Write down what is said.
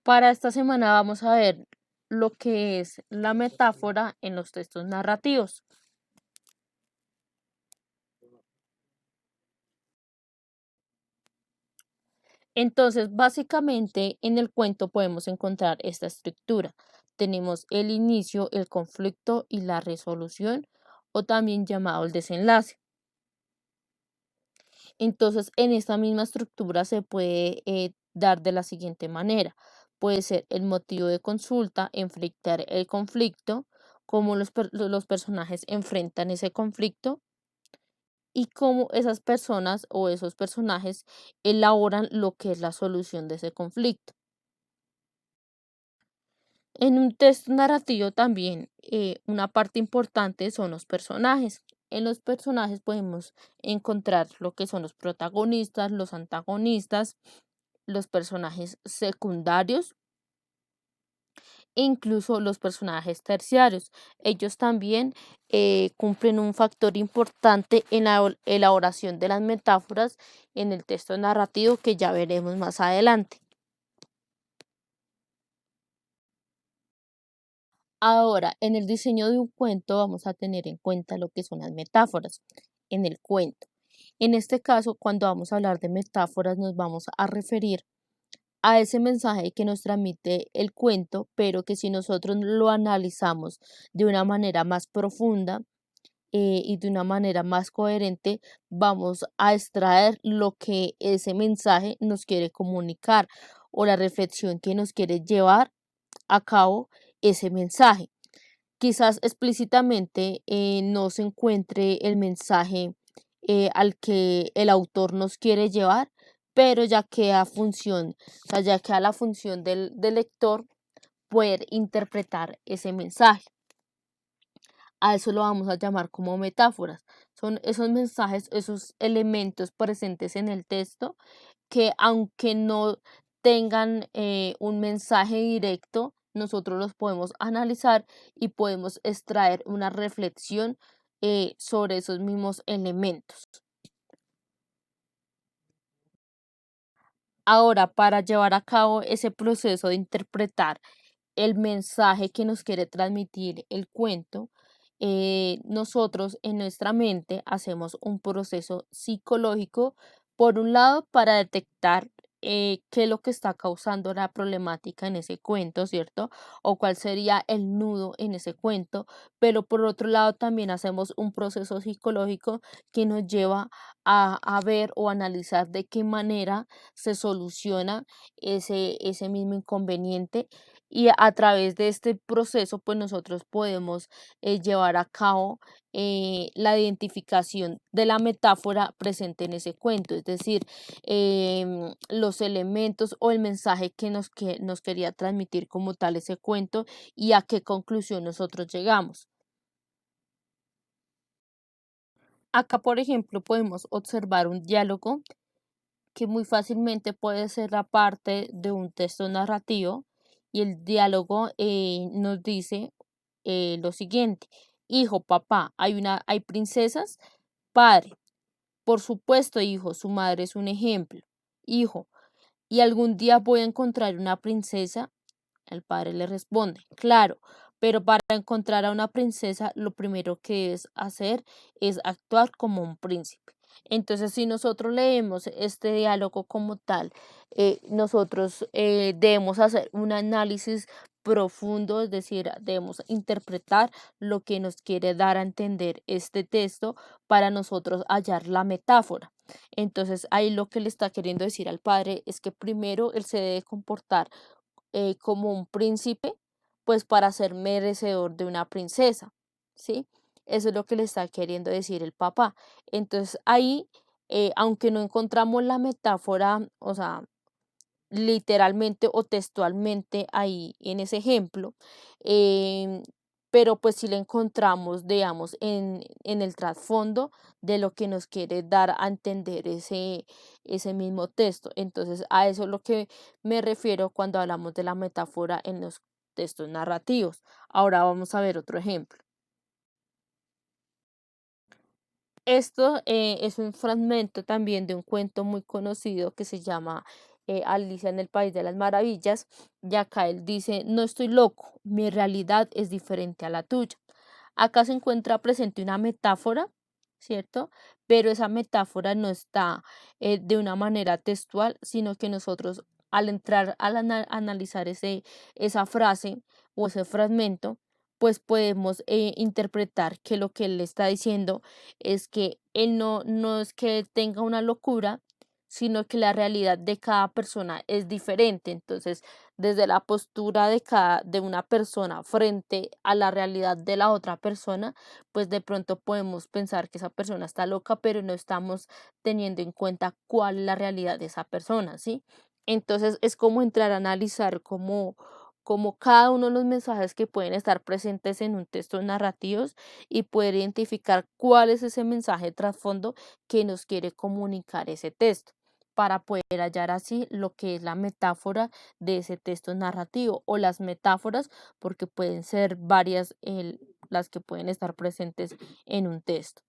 Para esta semana vamos a ver lo que es la metáfora en los textos narrativos. Entonces, básicamente en el cuento podemos encontrar esta estructura. Tenemos el inicio, el conflicto y la resolución, o también llamado el desenlace. Entonces, en esta misma estructura se puede dar de la siguiente manera. Puede ser el motivo de consulta, enfrentar el conflicto, cómo los personajes enfrentan ese conflicto y cómo esas personas o esos personajes elaboran lo que es la solución de ese conflicto. En un texto narrativo también una parte importante son los personajes. En los personajes podemos encontrar lo que son los protagonistas, los antagonistas, los personajes secundarios e incluso los personajes terciarios. Ellos también cumplen un factor importante en la elaboración de las metáforas en el texto narrativo que ya veremos más adelante. Ahora, en el diseño de un cuento vamos a tener en cuenta lo que son las metáforas en el cuento. En este caso, cuando vamos a hablar de metáforas, nos vamos a referir a ese mensaje que nos transmite el cuento, pero que si nosotros lo analizamos de una manera más profunda y de una manera más coherente, vamos a extraer lo que ese mensaje nos quiere comunicar o la reflexión que nos quiere llevar a cabo ese mensaje. Quizás explícitamente no se encuentre el mensaje al que el autor nos quiere llevar, pero ya queda función, o sea, ya queda la función del lector poder interpretar ese mensaje. A eso lo vamos a llamar como metáforas. Son esos mensajes, esos elementos presentes en el texto que aunque no tengan un mensaje directo, nosotros los podemos analizar y podemos extraer una reflexión sobre esos mismos elementos. Ahora, para llevar a cabo ese proceso de interpretar el mensaje que nos quiere transmitir el cuento, nosotros en nuestra mente hacemos un proceso psicológico, por un lado, para detectar qué es lo que está causando la problemática en ese cuento, ¿cierto? O cuál sería el nudo en ese cuento, pero por otro lado también hacemos un proceso psicológico que nos lleva a ver o analizar de qué manera se soluciona ese mismo inconveniente y a través de este proceso, pues nosotros podemos llevar a cabo la identificación de la metáfora presente en ese cuento, es decir, los elementos o el mensaje que nos quería transmitir como tal ese cuento y a qué conclusión nosotros llegamos. Acá, por ejemplo, podemos observar un diálogo que muy fácilmente puede ser la parte de un texto narrativo y el diálogo nos dice lo siguiente: hijo, papá, hay princesas, padre, por supuesto, hijo, su madre es un ejemplo, hijo, y algún día voy a encontrar una princesa. El padre le responde, claro, pero para encontrar a una princesa, lo primero que debes hacer es actuar como un príncipe. Entonces, si nosotros leemos este diálogo como tal, nosotros debemos hacer un análisis profundo, es decir, debemos interpretar lo que nos quiere dar a entender este texto para nosotros hallar la metáfora. Entonces, ahí lo que le está queriendo decir al padre es que primero él se debe comportar como un príncipe, pues para ser merecedor de una princesa, ¿sí? Eso es lo que le está queriendo decir el papá. Entonces ahí, aunque no encontramos la metáfora, o sea, literalmente o textualmente ahí en ese ejemplo, em, pero pues sí la encontramos, digamos, en el trasfondo de lo que nos quiere dar a entender ese mismo texto. Entonces, a eso es lo que me refiero cuando hablamos de la metáfora en los textos narrativos. Ahora vamos a ver otro ejemplo. Esto es un fragmento también de un cuento muy conocido que se llama Alicia en el País de las Maravillas, y acá él dice, no estoy loco, mi realidad es diferente a la tuya. Acá se encuentra presente una metáfora, ¿cierto? Pero esa metáfora no está de una manera textual, sino que nosotros al entrar analizar esa frase o ese fragmento, pues podemos interpretar que lo que él le está diciendo es que él no es que tenga una locura, sino que la realidad de cada persona es diferente. Entonces, desde la postura de una persona frente a la realidad de la otra persona, pues de pronto podemos pensar que esa persona está loca, pero no estamos teniendo en cuenta cuál es la realidad de esa persona, ¿sí? Entonces, es como entrar a analizar como cada uno de los mensajes que pueden estar presentes en un texto narrativos y poder identificar cuál es ese mensaje de trasfondo que nos quiere comunicar ese texto, para poder hallar así lo que es la metáfora de ese texto narrativo o las metáforas, porque pueden ser varias las que pueden estar presentes en un texto.